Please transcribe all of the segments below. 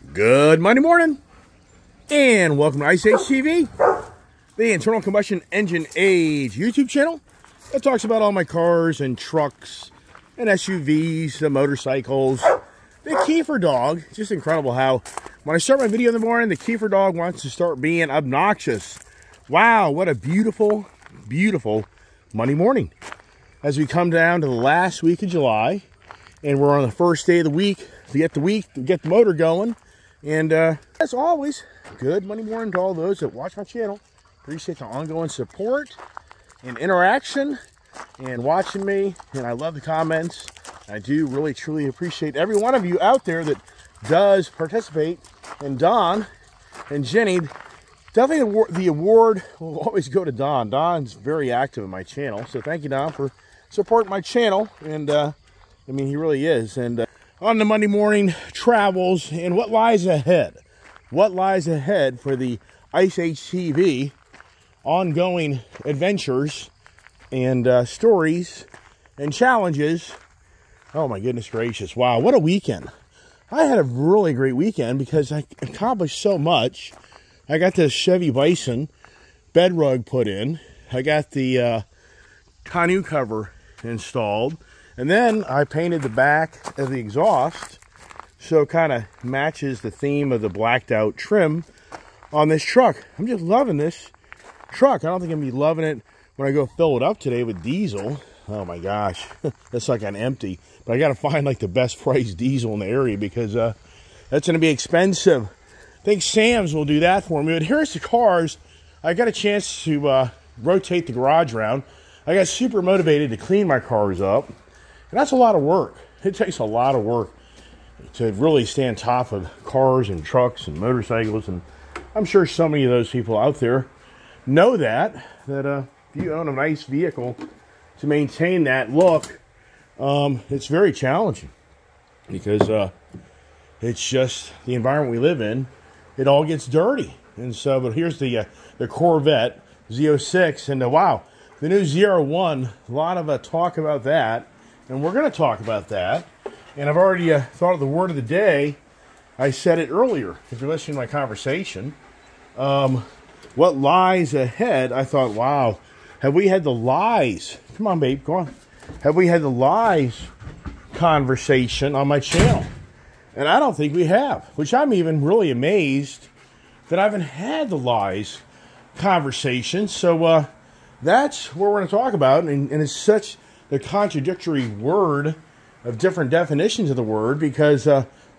Good Monday morning, and welcome to Ice Age TV, the internal combustion engine age YouTube channel that talks about all my cars and trucks and SUVs, the motorcycles, the Kiefer dog. It's just incredible how when I start my video in the morning, the Kiefer dog wants to start being obnoxious. Wow, what a beautiful, beautiful Monday morning. As we come down to the last week of July, and we're on the first day of the week to get the motor going. And as always, good Monday morning to all those that watch my channel. Appreciate the ongoing support and interaction and watching me. And I love the comments. I do really, truly appreciate every one of you out there that does participate. And Don and Jenny, definitely the award will always go to Don. Don's very active in my channel. So thank you, Don, for supporting my channel. And I mean, he really is. And on the Monday morning travels and what lies ahead. What lies ahead for the Ice Age TV ongoing adventures and stories and challenges. Oh my goodness gracious. Wow, what a weekend. I had a really great weekend because I accomplished so much. I got the Chevy Bison bed rug put in. I got the tonneau cover installed. And then I painted the back of the exhaust so it kind of matches the theme of the blacked out trim on this truck. I'm just loving this truck. I don't think I'm going to be loving it when I go fill it up today with diesel. Oh my gosh, that's like an empty. But I got to find like the best price diesel in the area because that's going to be expensive. I think Sam's will do that for me. But here's the cars. I got a chance to rotate the garage around. I got super motivated to clean my cars up. And that's a lot of work. It takes a lot of work to really stay on top of cars and trucks and motorcycles. And I'm sure so many of those people out there know that if you own a nice vehicle, to maintain that look, it's very challenging. Because it's just the environment we live in. It all gets dirty. And so, but here's the Corvette Z06. And wow, the new Z01, a lot of talk about that. And we're going to talk about that. And I've already thought of the word of the day. I said it earlier, if you're listening to my conversation. What lies ahead? I thought, wow, have we had the lies? Come on, babe, go on. Have we had the lies conversation on my channel? And I don't think we have. Which I'm even really amazed that I haven't had the lies conversation. So that's what we're going to talk about. And it's such the contradictory word of different definitions of the word because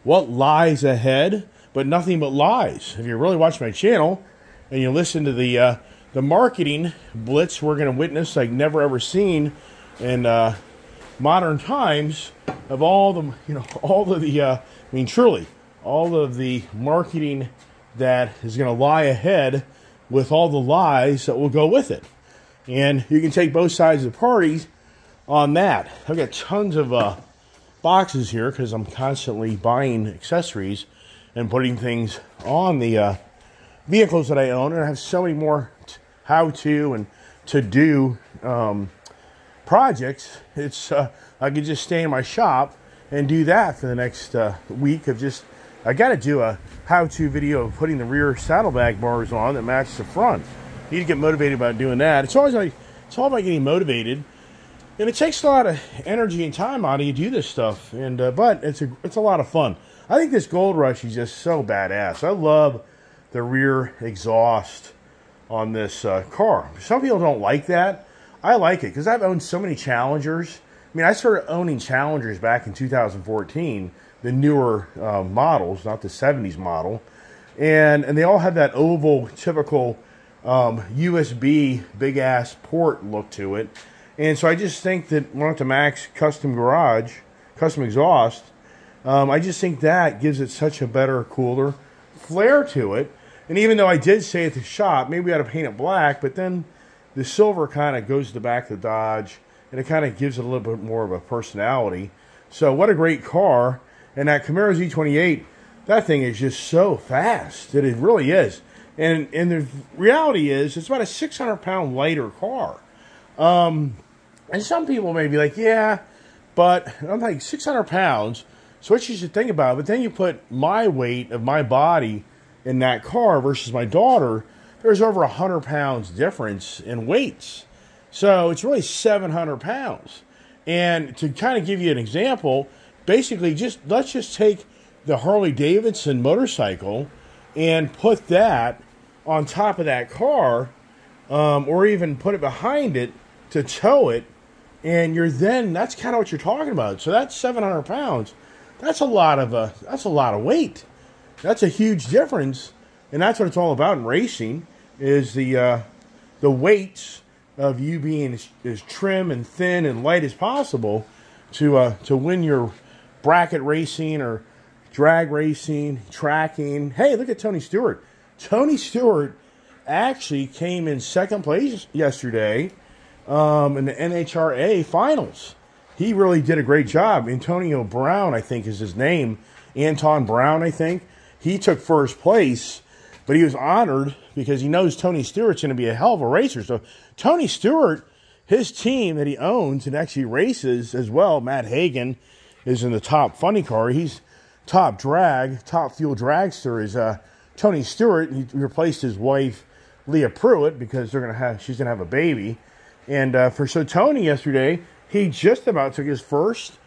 what lies ahead, but nothing but lies. If you really watch my channel and you listen to the marketing blitz we're going to witness like never ever seen in modern times of all the, truly, all of the marketing that is going to lie ahead with all the lies that will go with it. And you can take both sides of the parties on that. I've got tons of boxes here because I'm constantly buying accessories and putting things on the vehicles that I own, and I have so many more how-to and to-do projects. It's I could just stay in my shop and do that for the next week of just, I got to do a how-to video of putting the rear saddlebag bars on that match the front. Need to get motivated about doing that. It's all about getting motivated. And it takes a lot of energy and time out of you to do this stuff, and but it's a lot of fun. I think this Gold Rush is just so badass. I love the rear exhaust on this car. Some people don't like that. I like it because I've owned so many Challengers. I mean, I started owning Challengers back in 2014, the newer models, not the 70s model, and they all have that oval, typical USB big ass port look to it. And so I just think that one of the Max custom exhaust, I just think that gives it such a better, cooler flair to it. And even though I did say at the shop, maybe we ought to paint it black, but then the silver kind of goes to the back of the Dodge, and it kind of gives it a little bit more of a personality. So what a great car. And that Camaro Z28, that thing is just so fast. It really is. And the reality is, it's about a 600-pound lighter car. And some people may be like, yeah, but I'm like 600 pounds. So what you should think about, but then you put my weight of my body in that car versus my daughter, there's over 100 pounds difference in weights. So it's really 700 pounds. And to kind of give you an example, basically let's just take the Harley Davidson motorcycle and put that on top of that car, or even put it behind it to tow it, and that's kind of what you're talking about. So that's 700 pounds. That's a lot of weight. That's a huge difference, and that's what it's all about in racing, is the weights of you being as trim and thin and light as possible to win your bracket racing or drag racing, tracking. Hey, look at Tony Stewart. Tony Stewart actually came in second place yesterday in the NHRA finals. He really did a great job. Antonio Brown, I think is his name. Anton Brown, I think. He took first place, but he was honored because he knows Tony Stewart's going to be a hell of a racer. So Tony Stewart, his team that he owns and actually races as well, Matt Hagan, is in the top funny car. He's top fuel dragster is Tony Stewart. He replaced his wife, Leah Pruitt, because she's gonna have a baby. And so Tony yesterday, he just about took his first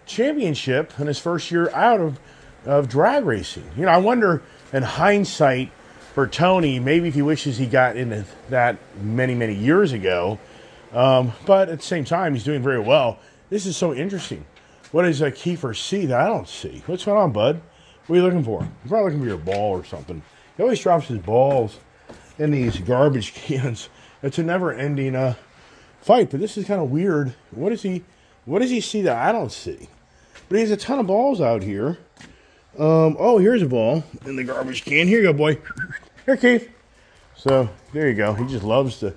championship in his first year out of drag racing. You know, I wonder in hindsight for Tony, maybe if he wishes he got into that many years ago. But at the same time, he's doing very well. This is so interesting. What does Kiefer see that I don't see? What's going on, bud? What are you looking for? You're probably looking for your ball or something. He always drops his balls in these garbage cans. It's a never-ending fight, but this is kind of weird. What does he see that I don't see? But he has a ton of balls out here. Oh, here's a ball in the garbage can. Here you go, boy. Here, Keith. So there you go. He just loves to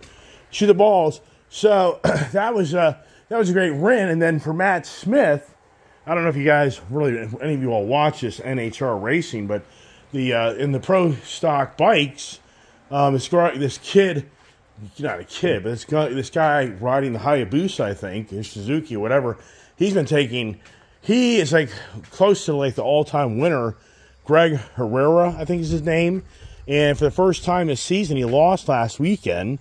shoot the balls. So that was a great win. And then for Matt Smith, I don't know if you guys any of you all watch this NHR racing, but in the pro stock bikes, this kid, not a kid, but this guy riding the Hayabusa, I think, or Suzuki or whatever, he is like close to like the all-time winner, Greg Herrera, I think is his name. And for the first time this season, he lost last weekend.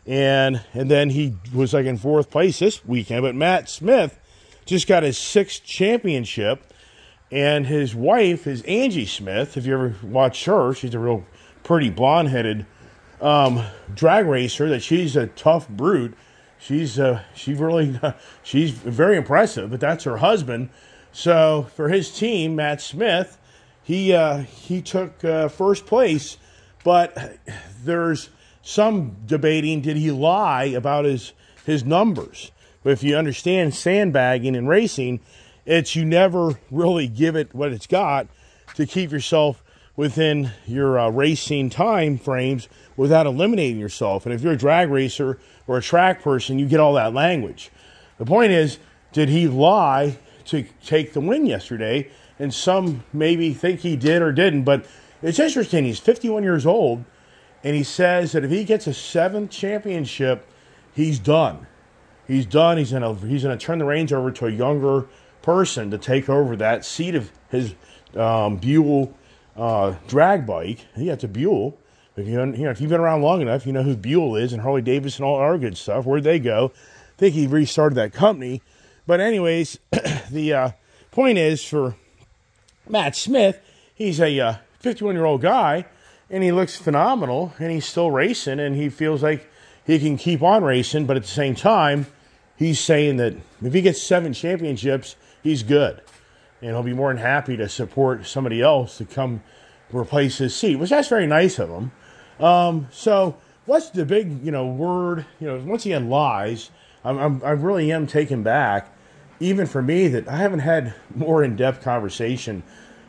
And then he was like in fourth place this weekend. But Matt Smith just got his 6th championship. And his wife is Angie Smith. If you ever watched her, she's a real pretty blonde-headed drag racer. That she's a tough brute. She's very impressive. But that's her husband. So for his team, Matt Smith, he took first place. But there's some debating, did he lie about his numbers? But if you understand sandbagging and racing, it's you never really give it what it's got to keep yourself within your racing time frames without eliminating yourself. And if you're a drag racer or a track person, you get all that language. The point is, did he lie to take the win yesterday? And some maybe think he did or didn't, but it's interesting. He's 51 years old, and he says that if he gets a 7th championship, he's done. He's done. He's gonna turn the reins over to a younger person to take over that seat of his Buell drag bike. Yeah, it's a Buell. If you've been around long enough, you know who Buell is and Harley Davidson, all our good stuff. Where'd they go? I think he restarted that company. But anyways, the point is for Matt Smith, he's a 51-year-old guy, and he looks phenomenal, and he's still racing, and he feels like he can keep on racing, but at the same time, he's saying that if he gets 7 championships, he's good. And he'll be more than happy to support somebody else to come replace his seat, which that's very nice of him. So what's the big, word, once again, lies. I really am taken back, even for me, that I haven't had more in-depth conversation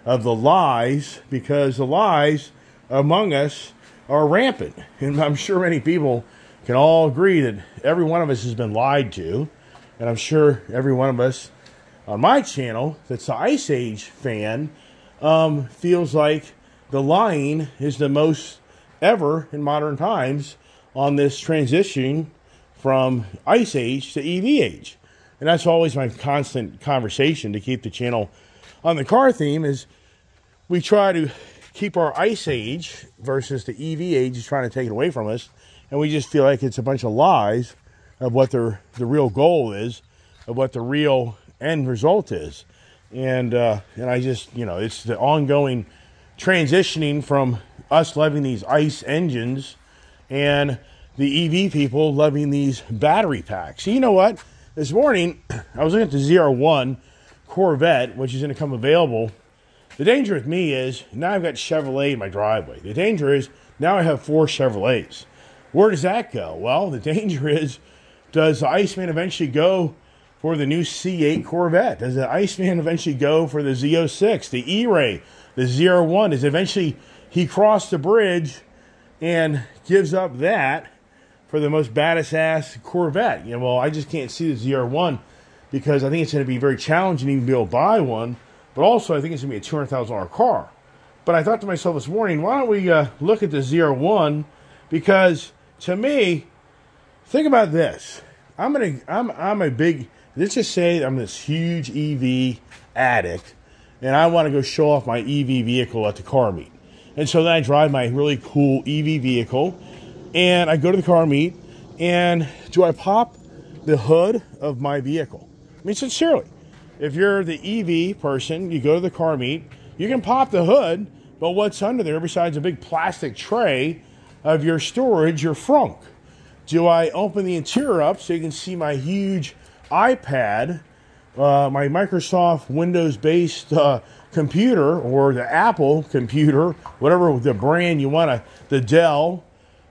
of the lies, because the lies among us are rampant. And I'm sure many people can all agree that every one of us has been lied to. And I'm sure every one of us on my channel that's the Ice Age fan feels like the lying is the most ever in modern times on this transition from Ice Age to EV Age. And that's always my constant conversation to keep the channel on the car theme is we try to keep our ice age versus the EV age is trying to take it away from us. And we just feel like it's a bunch of lies of what the real goal is, of what the real end result is. And I just, you know, it's the ongoing transitioning from us loving these ICE engines and the EV people loving these battery packs. So you know what? This morning, I was looking at the ZR1 Corvette, which is going to come available. The danger with me is, now I've got Chevrolet in my driveway. The danger is, now I have 4 Chevrolets. Where does that go? Well, the danger is, does the Iceman eventually go for the new C8 Corvette? Does the Iceman eventually go for the Z06, the E-Ray, the ZR1? Is eventually he crossed the bridge and gives up that for the most baddest ass Corvette? You know, well, I just can't see the ZR1 because I think it's going to be very challenging to even be able to buy one. But also, I think it's going to be a $200,000 car. But I thought to myself this morning, why don't we look at the ZR1? Because to me, think about this. I'm a big, let's just say I'm this huge EV addict, and I want to go show off my EV vehicle at the car meet. And so then I drive my really cool EV vehicle, and I go to the car meet, and do I pop the hood of my vehicle? I mean, sincerely, if you're the EV person, you go to the car meet, you can pop the hood, but what's under there besides a big plastic tray of your storage, your frunk? Do I open the interior up so you can see my huge iPad, my Microsoft Windows-based computer, or the Apple computer, whatever the brand you want, the Dell,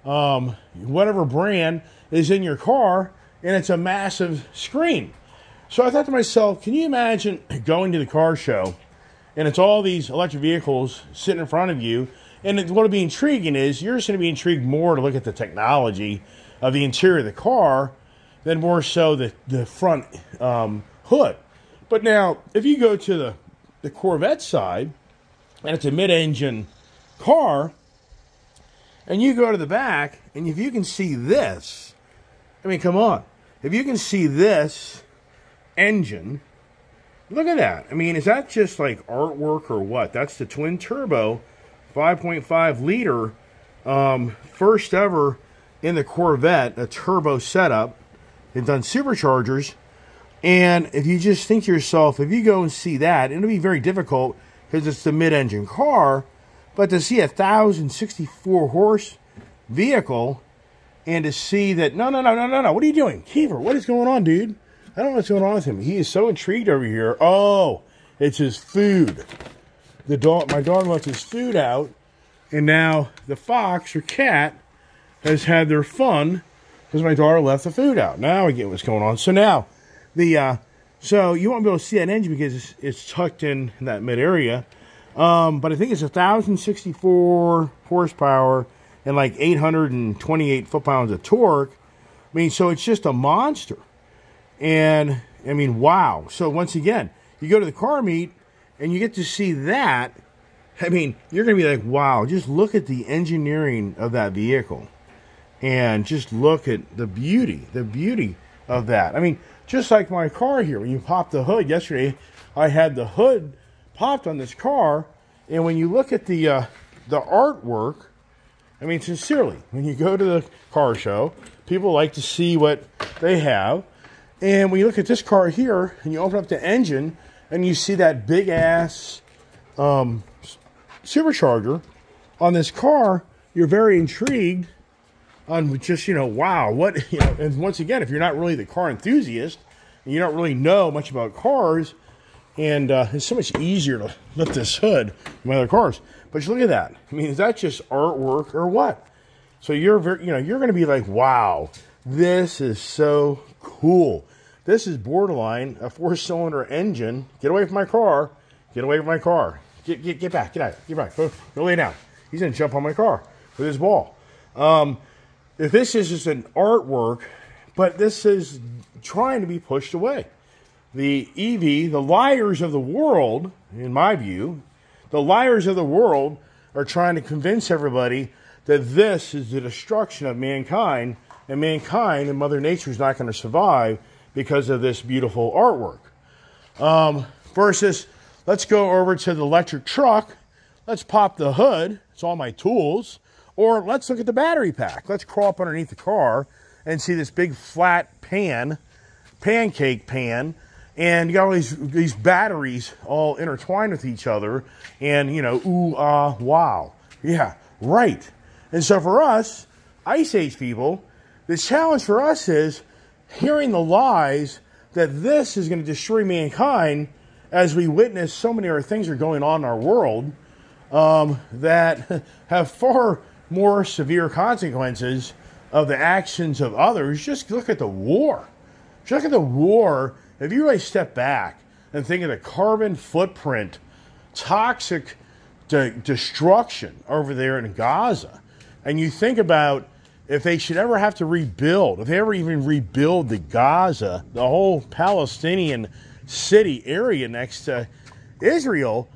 whatever brand is in your car, and it's a massive screen. So I thought to myself, can you imagine going to the car show, and it's all these electric vehicles sitting in front of you, and what would be intriguing is you're just going to be intrigued more to look at the technology of the interior of the car than more so the front hood. But now, if you go to the Corvette side, and it's a mid-engine car, and you go to the back, and if you can see this, I mean, come on. If you can see this engine, look at that. I mean, is that just like artwork or what? That's the twin turbo 5.5 liter first ever in the Corvette, a turbo setup. They've done superchargers, and if you just think to yourself, if you go and see that, it'll be very difficult because it's the mid-engine car, but to see a 1,064 horse vehicle and to see that, no, what are you doing? Kiefer, what is going on, dude? I don't know what's going on with him. He is so intrigued over here. Oh, it's his food. My dog left his food out, and now the fox or cat has had their fun because my daughter left the food out. Now I get what's going on. So now, so you won't be able to see that engine because it's tucked in that mid area. But I think it's 1,064 horsepower and like 828 foot-pounds of torque. I mean, so it's just a monster. And, I mean, wow. So, once again, you go to the car meet, and you get to see that. I mean, you're going to be like, wow, just look at the engineering of that vehicle. And just look at the beauty of that. I mean, just like my car here, when you pop the hood. Yesterday, I had the hood popped on this car, and when you look at the artwork, I mean, sincerely, when you go to the car show, people like to see what they have. And when you look at this car here, and you open up the engine, and you see that big-ass supercharger on this car, you're very intrigued on just, you know, wow, what, you know, and once again, if you're not really the car enthusiast, and you don't really know much about cars, and it's so much easier to lift this hood than other cars. But you look at that. I mean, is that just artwork or what? So you're very, you know, you're going to be like, wow, this is so cool. This is borderline a 4-cylinder engine. Get away from my car. Get away from my car. Get back. Get out. Get back. Go lay down. He's going to jump on my car with his ball. If this is just an artwork, but this is trying to be pushed away. The EV, the liars of the world, in my view, the liars of the world are trying to convince everybody that this is the destruction of mankind, and mankind and Mother Nature is not going to survive because of this beautiful artwork. Versus let's go over to the electric truck. Let's pop the hood. It's all my tools. Or let's look at the battery pack. Let's crawl up underneath the car and see this big flat pancake pan. And you got all these batteries all intertwined with each other. And, you know, ooh, ah, wow. Yeah, right. And so for us, Ice Age people, the challenge for us is hearing the lies that this is going to destroy mankind as we witness so many other things are going on in our world that have far more severe consequences of the actions of others. Just look at the war. Just look at the war. If you really step back and think of the carbon footprint, toxic destruction over there in Gaza, and you think about if they should ever have to rebuild, if they ever even rebuild the Gaza, the whole Palestinian city area next to Israel,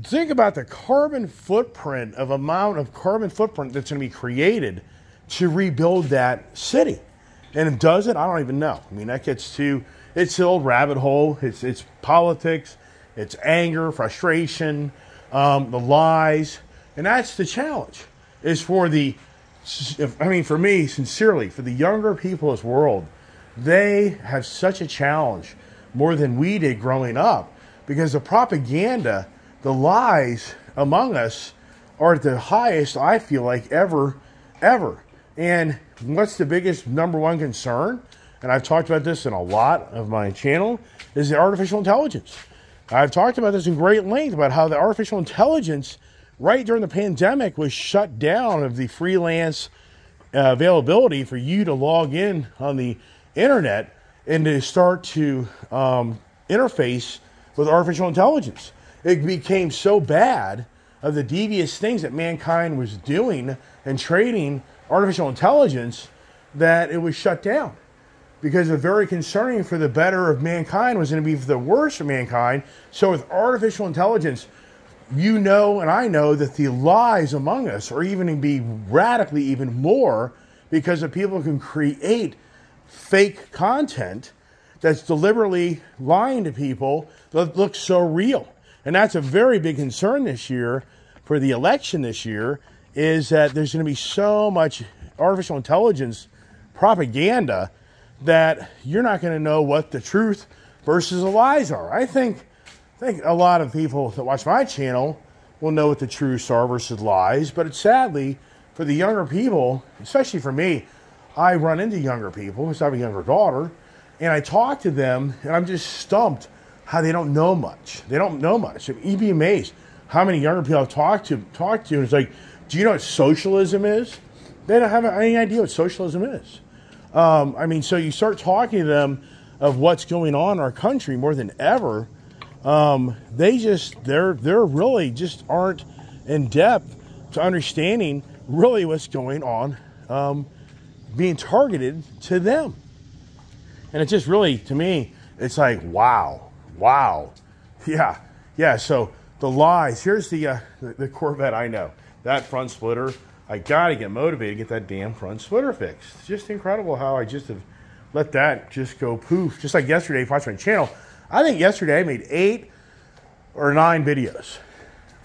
think about the carbon footprint of amount of carbon footprint that's going to be created to rebuild that city. And does it? I don't even know. I mean, that gets to, it's the old rabbit hole. It's politics, it's anger, frustration, the lies. And that's the challenge, is for the, I mean, for me, sincerely, for the younger people of this world, they have such a challenge more than we did growing up, because the propaganda, the lies among us are at the highest, I feel like, ever. And what's the biggest number one concern, and I've talked about this in a lot of my channel, is the artificial intelligence. I've talked about this in great length about how the artificial intelligence right during the pandemic was shut down of the freelance availability for you to log in on the internet and to start to interface with artificial intelligence. It became so bad of the devious things that mankind was doing and trading artificial intelligence that it was shut down, because it's very concerning for the better of mankind was going to be for the worse of mankind. So with artificial intelligence, you know and I know that the lies among us are even going to be radically even more, because of people can create fake content that's deliberately lying to people that looks so real. And that's a very big concern this year for the election this year, is that there's going to be so much artificial intelligence propaganda that you're not going to know what the truth versus the lies are. I think a lot of people that watch my channel will know what the truths are versus lies, but it's sadly for the younger people, especially for me, I run into younger people because I have a younger daughter, and I talk to them, and I'm just stumped how they don't know much. They don't know much. You'd be amazed how many younger people I've talked to, and it's like, do you know what socialism is? They don't have any idea what socialism is. I mean, so you start talking to them of what's going on in our country more than ever. They're really just aren't in depth to understanding really what's going on, being targeted to them. And it's just really, to me, it's like, wow. Yeah, so the lies. Here's the Corvette I know. That front splitter, I got to get motivated to get that damn front splitter fixed. It's just incredible how I just have let that just go poof. Just like yesterday, if you watch my channel, I think yesterday I made 8 or 9 videos.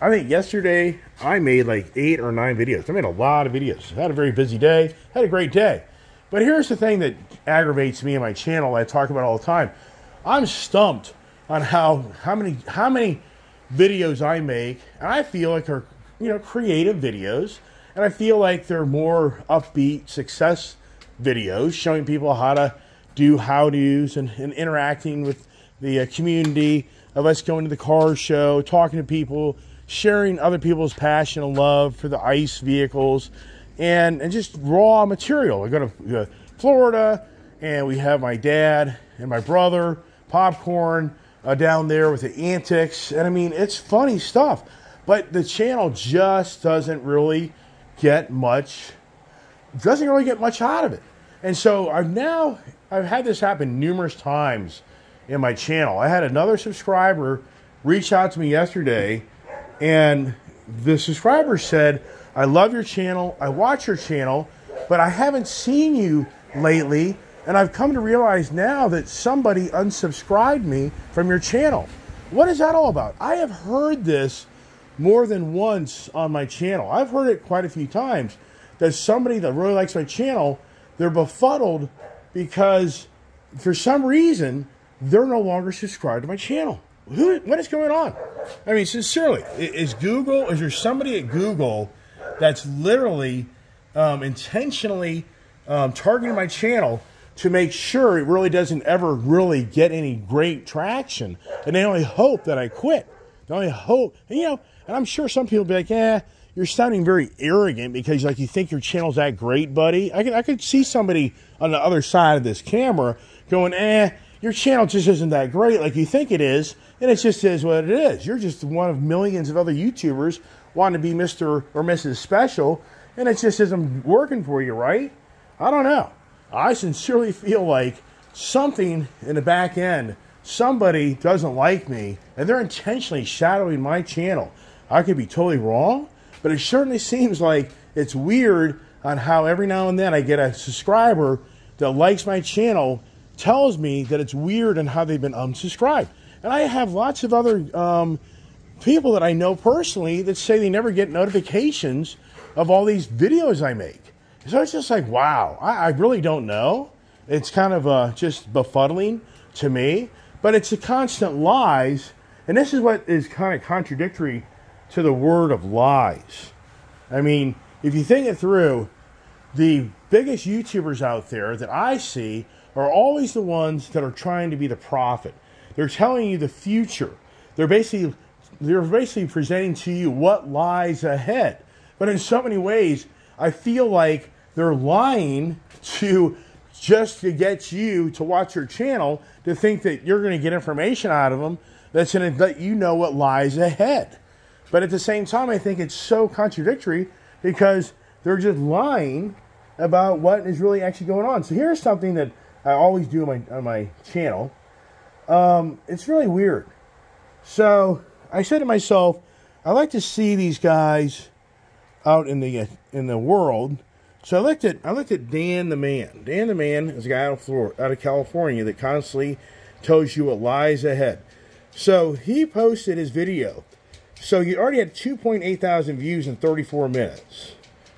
I think yesterday I made like 8 or 9 videos. I made a lot of videos. I had a very busy day. Had a great day. But here's the thing that aggravates me in my channel, I talk about all the time. I'm stumped on how many videos I make, and I feel like are, creative videos, and I feel like they're more upbeat success videos showing people how to do how-tos and interacting with the community of us going to the car show, talking to people, sharing other people's passion and love for the ICE vehicles, and just raw material. I go to Florida, and we have my dad and my brother, popcorn, down there with the antics. And I mean, it's funny stuff. But the channel just doesn't really get much out of it. And so I've had this happen numerous times in my channel. I had another subscriber reach out to me yesterday, and the subscriber said, I love your channel, I watch your channel, but I haven't seen you lately, and I've come to realize now that somebody unsubscribed me from your channel. What is that all about? I have heard this more than once on my channel. I've heard it quite a few times, that somebody that really likes my channel, they're befuddled because for some reason they're no longer subscribed to my channel. What is going on? I mean, sincerely, is there somebody at Google that's literally intentionally targeting my channel to make sure it really doesn't ever really get any great traction, and they only hope that I quit? They only hope, and I'm sure some people will be like, "Yeah, you're sounding very arrogant because like you think your channel's that great, buddy." I could see somebody on the other side of this camera going, "Your channel just isn't that great like you think it is, and it just is what it is. You're just one of millions of other YouTubers wanting to be Mr. or Mrs. Special, and it just isn't working for you, right?" I don't know. I sincerely feel like something in the back end, somebody doesn't like me, and they're intentionally shadowing my channel. I could be totally wrong, but it certainly seems like it's weird on how every now and then I get a subscriber that likes my channel, tells me that it's weird and how they've been unsubscribed. And I have lots of other people that I know personally that say they never get notifications of all these videos I make. So it's just like, wow, I really don't know. It's kind of just befuddling to me, but it's a constant lies. And this is what is kind of contradictory to the word of lies. I mean, if you think it through, the biggest YouTubers out there that I see are always the ones that are trying to be the prophet. They're telling you the future. They're basically presenting to you what lies ahead. But in so many ways, I feel like they're lying to get you to watch your channel, to think that you're going to get information out of them that's going to let you know what lies ahead. But at the same time, I think it's so contradictory because they're just lying about what is really actually going on. So here's something that I always do on my channel. It's really weird. So I said to myself, I like to see these guys out in the world. So I looked at Dan the Man. Dan the Man is a guy out of California that constantly tells you what lies ahead. So he posted his video. So he already had 2.8 thousand views in 34 minutes.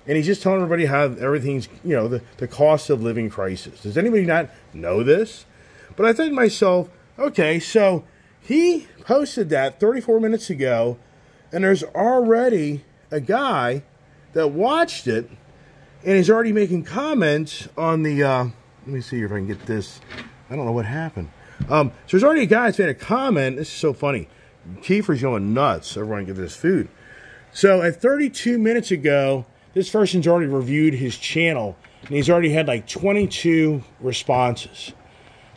And he's just telling everybody how everything's, the cost of living crisis. Does anybody not know this? But I thought to myself, okay, so he posted that 34 minutes ago, and there's already a guy that watched it, and he's already making comments on the, let me see if I can get this. I don't know what happened. So there's already a guy that's made a comment. This is so funny. Kiefer's going nuts. Everyone get this food. So at 32 minutes ago, this person's already reviewed his channel, and he's already had like 22 responses.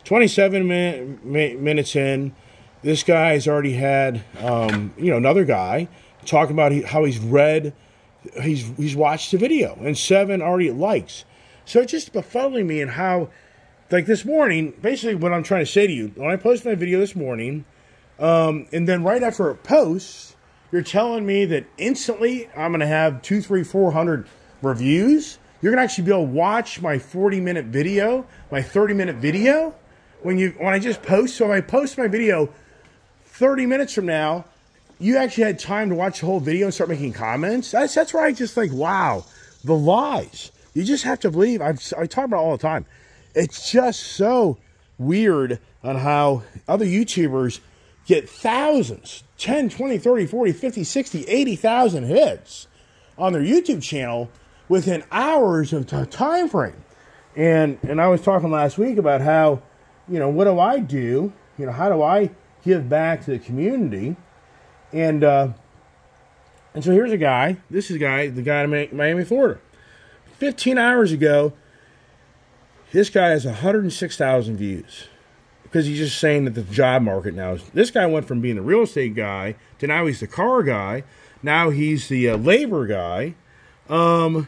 27 minutes in, this guy has already had, another guy talking about how he's watched the video, and 7 already likes. So it's just befuddling me, and how, like this morning, basically what I'm trying to say to you, when I posted my video this morning, and then right after it posts, you're telling me that instantly I'm going to have 200, 300, 400 reviews. You're going to actually be able to watch my 40-minute video, my 30-minute video, when I just post. So if I post my video 30 minutes from now, you actually had time to watch the whole video and start making comments. That's where I just like, wow, the lies. You just have to believe. I talk about it all the time. It's just so weird on how other YouTubers get thousands, 10, 20, 30, 40, 50, 60, 80,000 hits on their YouTube channel within hours of time frame. And I was talking last week about how, what do I do? How do I give back to the community? And so here's a guy. This is the guy in Miami, Florida. 15 hours ago, this guy has 106,000 views. Because he's just saying that the job market now this guy went from being the real estate guy to now he's the car guy. Now he's the labor guy. So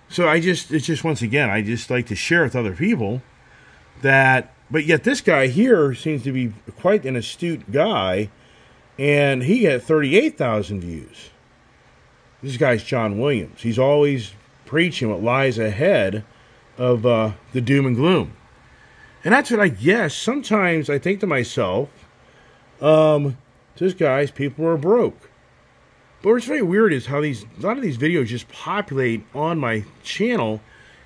it's just once again, I just like to share with other people that, but yet this guy here seems to be quite an astute guy, and he had 38,000 views. This guy's John Williams. He's always preaching what lies ahead of the doom and gloom. And that's what I guess. Sometimes I think to myself, Just guys, people are broke. But what's very weird is how a lot of these videos just populate on my channel,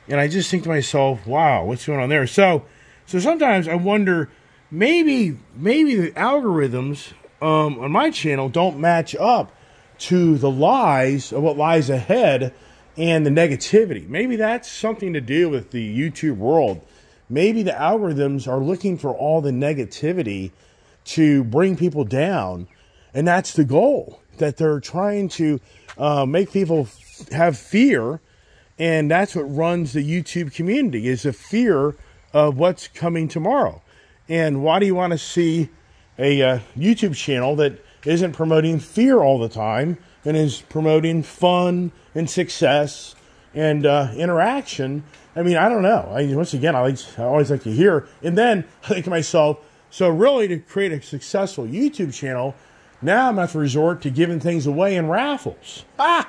and I just think to myself, wow, what's going on there? So sometimes I wonder, maybe the algorithms on my channel don't match up to the lies of what lies ahead and the negativity. Maybe that's something to do with the YouTube world. Maybe the algorithms are looking for all the negativity to bring people down, and that's the goal, that they're trying to make people have fear, and that's what runs the YouTube community, is a fear of what's coming tomorrow. And why do you want to see a YouTube channel that isn't promoting fear all the time and is promoting fun and success and interaction? I mean, I don't know. Once again, I always like to hear. And then I think to myself, so really to create a successful YouTube channel, now I'm going to have to resort to giving things away in raffles. I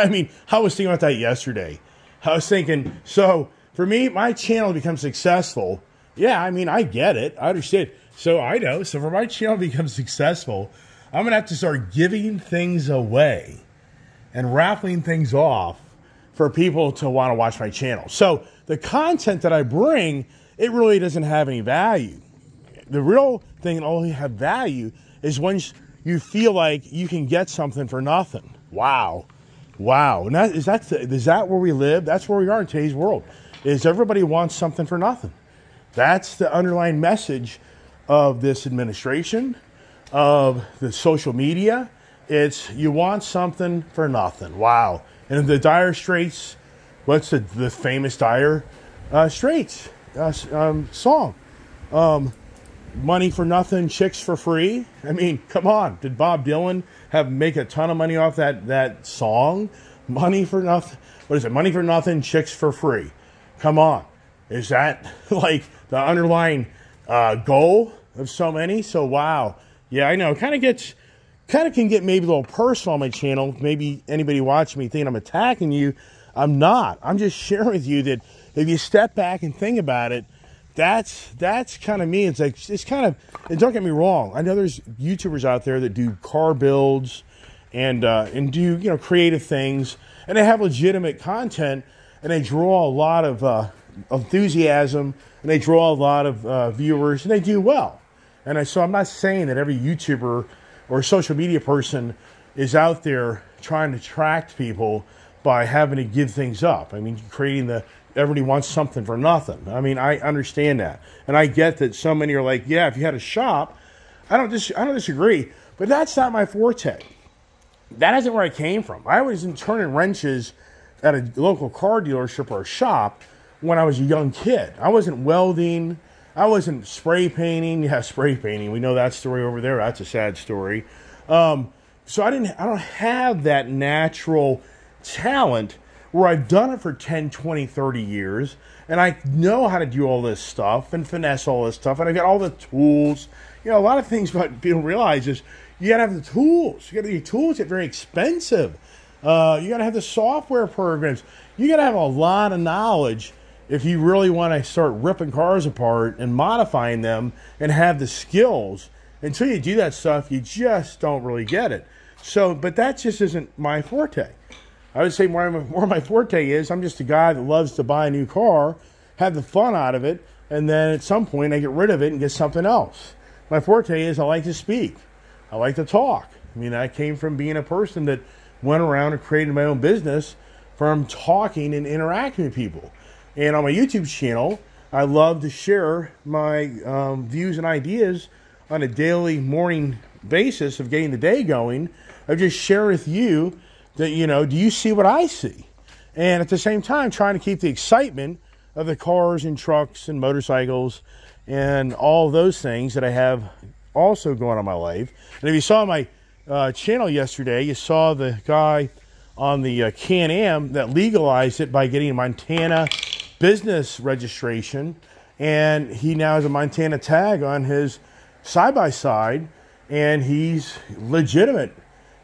mean, I was thinking about that yesterday. I was thinking, so for me, my channel to become successful, yeah, I mean, I get it. I understand. So I know. So for my channel to become successful, I'm going to have to start giving things away and raffling things off for people to want to watch my channel. So the content that I bring, it really doesn't have any value. The real thing that only have value is when you feel like you can get something for nothing. Wow. Wow. And is that where we live? That's where we are in today's world, is everybody wants something for nothing. That's the underlying message of this administration, of the social media. It's you want something for nothing. Wow. And the Dire Straits, what's the famous Dire Straits song? Money for nothing, chicks for free. I mean, come on. Did Bob Dylan make a ton of money off that song? Money for nothing. What is it? Money for nothing, chicks for free. Come on. Is that like the underlying goal of so many? So, wow. Yeah, I know. It kind of can get maybe a little personal on my channel. Maybe anybody watching me thinking I'm attacking you. I'm not. I'm just sharing with you that if you step back and think about it, that's kind of me. It's like, it's kind of, and don't get me wrong, I know there's YouTubers out there that do car builds and do, creative things, and they have legitimate content, and they draw a lot of enthusiasm, and they draw a lot of viewers, and they do well. And so I'm not saying that every YouTuber or social media person is out there trying to attract people by having to give things up. I mean, everybody wants something for nothing. I mean, I understand that. And I get that so many are like, yeah, if you had a shop, I don't disagree, but that's not my forte. That isn't where I came from. I was turning wrenches at a local car dealership or a shop when I was a young kid. I wasn't welding. I wasn't spray painting. Yeah, spray painting. We know that story over there. That's a sad story. So I don't have that natural talent where I've done it for 10, 20, 30 years, and I know how to do all this stuff and finesse all this stuff, and I've got all the tools. A lot of things what people realize is you got to have the tools. You got to get tools that are very expensive. You got to have the software programs. You got to have a lot of knowledge if you really want to start ripping cars apart and modifying them and have the skills. Until you do that stuff, you just don't really get it. So, but that just isn't my forte. I would say more my forte is I'm just a guy that loves to buy a new car, have the fun out of it, and then at some point I get rid of it and get something else. My forte is I like to speak. I like to talk. I mean, I came from being a person that went around and created my own business from talking and interacting with people. And on my YouTube channel, I love to share my views and ideas on a daily morning basis of getting the day going. I just share with you that, do you see what I see? And at the same time, trying to keep the excitement of the cars and trucks and motorcycles and all those things that I have also going on in my life. And if you saw my channel yesterday, you saw the guy on the Can-Am that legalized it by getting a Montana business registration. And he now has a Montana tag on his side-by-side, and he's legitimate.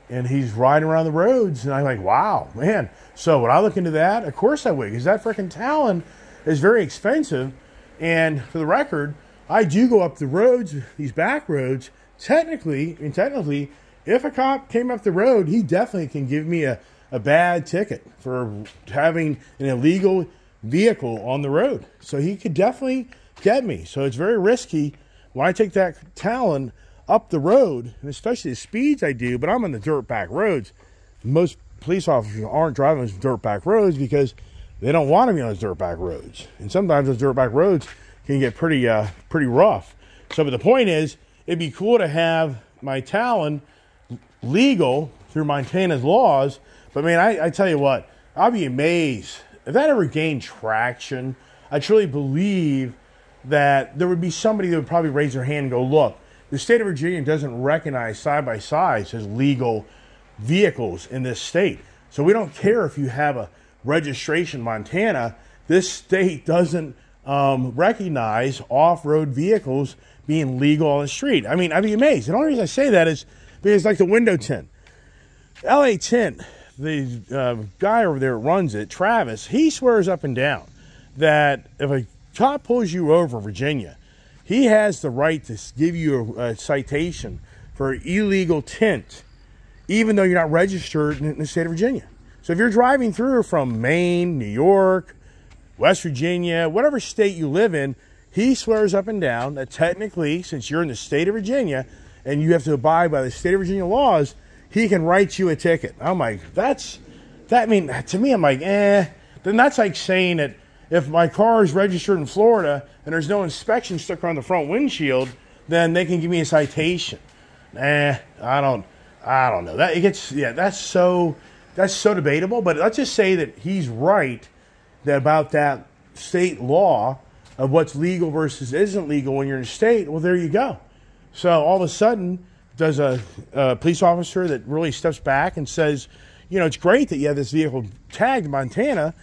And he's riding around the roads, and I'm like, wow, man. So when I look into that, of course I would, because that freaking Talon is very expensive. And for the record, I do go up the roads, these back roads, technically, if a cop came up the road, he definitely can give me a bad ticket for having an illegal vehicle on the road. So he could definitely get me. So it's very risky when I take that Talon up the road, and especially the speeds I do, but I'm on the dirt back roads. Most police officers aren't driving those dirt back roads because they don't want to be on those dirt back roads. And sometimes those dirt back roads can get pretty rough. So, but the point is, it'd be cool to have my Talon legal through Montana's laws. But man, I tell you what, I'll be amazed if that ever gained traction. I truly believe that there would be somebody that would probably raise their hand and go, look, the state of Virginia doesn't recognize side-by-sides as legal vehicles in this state. So we don't care if you have a registration in Montana. This state doesn't recognize off-road vehicles being legal on the street. I mean, I'd be amazed. The only reason I say that is because, like the window tint, LA Tint, the guy over there that runs it, Travis, he swears up and down that if a cop pulls you over in Virginia, he has the right to give you a citation for illegal tint, even though you're not registered in the state of Virginia. So if you're driving through from Maine, New York, West Virginia, whatever state you live in, he swears up and down that technically, since you're in the state of Virginia and you have to abide by the state of Virginia laws, he can write you a ticket. I'm like, to me, I'm like, Then that's like saying that if my car is registered in Florida and there's no inspection stuck on the front windshield, then they can give me a citation. I don't know. That's so debatable. But let's just say that he's right about that state law of what's legal versus isn't legal when you're in a state. Well, there you go. So all of a sudden, does a police officer that really steps back and says, it's great that you have this vehicle tagged in Montana,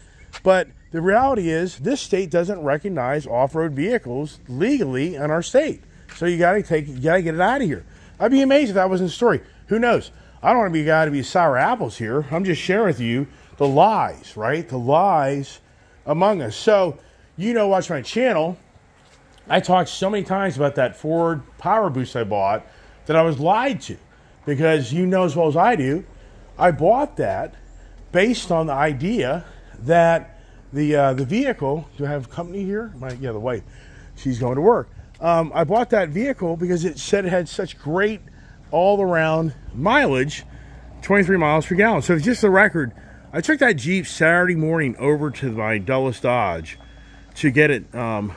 but the reality is this state doesn't recognize off-road vehicles legally in our state. So you got to get it out of here. I'd be amazed if that wasn't the story. Who knows? I don't want to be a guy to be sour apples here. I'm just sharing with you the lies, right? The lies among us. So, watch my channel. I talked so many times about that Ford Power Boost I bought that I was lied to, because as well as I do, I bought that based on the idea that the vehicle. Do I have company here? The wife. She's going to work. I bought that vehicle because it said it had such great all-around mileage, 23 miles per gallon. So just the record, I took that Jeep Saturday morning over to my Dulles Dodge to get it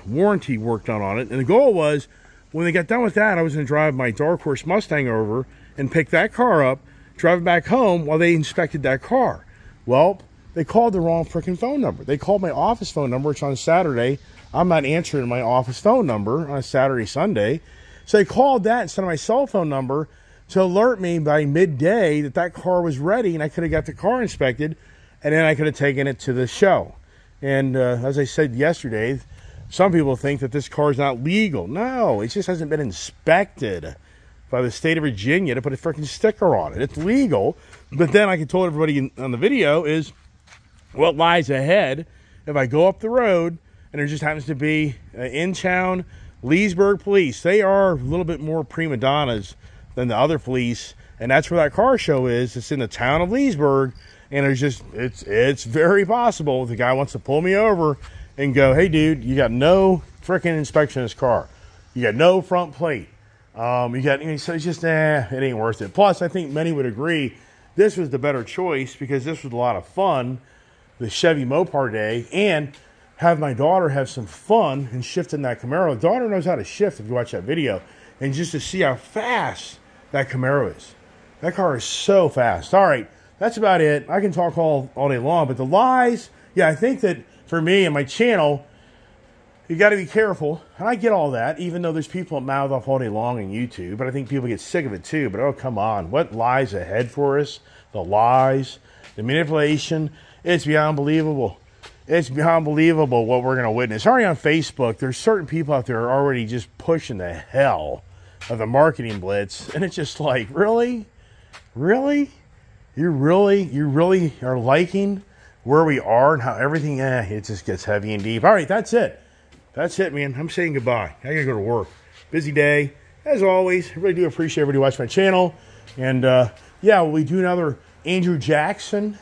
warranty work done on it. And the goal was, when they got done with that, I was going to drive my Dark Horse Mustang over and pick that car up, drive it back home while they inspected that car. Well, they called the wrong freaking phone number. They called my office phone number, which on Saturday, I'm not answering my office phone number on a Saturday, Sunday. So they called that instead of my cell phone number to alert me by midday that that car was ready and I could have got the car inspected, and then I could have taken it to the show. And as I said yesterday, some people think that this car is not legal. No, it just hasn't been inspected by the state of Virginia to put a freaking sticker on it. It's legal. But then, like I told everybody on the video, is what lies ahead if I go up the road and there just happens to be in-town Leesburg police. They are a little bit more prima donnas than the other police, and that's where that car show is. It's in the town of Leesburg, and it's very possible the guy wants to pull me over and go, hey, dude, you got no freaking inspection of this car. You got no front plate. So it's just, it ain't worth it. Plus, I think many would agree this was the better choice because this was a lot of fun, the Chevy Mopar day, and have my daughter have some fun and shifting that Camaro. The daughter knows how to shift if you watch that video, and just to see how fast that Camaro is. That car is so fast. All right, that's about it. I can talk all day long, but the lies, I think that for me and my channel, you got to be careful. And I get all that, even though there's people that mouth off all day long on YouTube, but I think people get sick of it too. But oh, come on. What lies ahead for us? The lies, the manipulation, it's beyond believable. It's beyond believable what we're going to witness. Already on Facebook, there's certain people out there already just pushing the hell of the marketing blitz. And it's just like, really? Really? You really are liking where we are and how everything, it just gets heavy and deep. All right, that's it. That's it, man. I'm saying goodbye. I got to go to work. Busy day. as always, I really do appreciate everybody watching my channel. And yeah, will we do another Andrew Jackson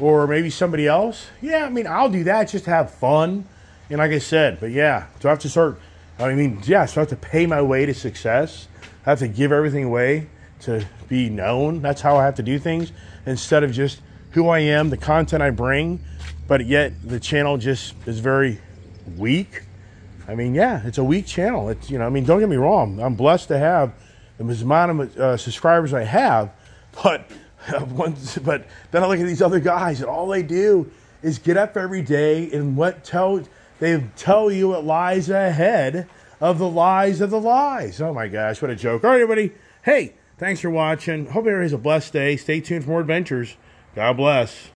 or maybe somebody else? Yeah, I mean, I'll do that just to have fun. And like I said, but yeah, do I have to start, I mean, yeah, so I have to pay my way to success. I have to give everything away to be known. That's how I have to do things, instead of just who I am, the content I bring, but yet the channel just is very weak. I mean, yeah, it's a weak channel. It's, you know, I mean, don't get me wrong. I'm blessed to have the amount of subscribers I have, but but then I look at these other guys, and all they do is get up every day and they tell you what lies ahead of the lies of the lies. Oh my gosh, what a joke. All right, everybody. Hey, thanks for watching. Hope everybody has a blessed day. Stay tuned for more adventures. God bless.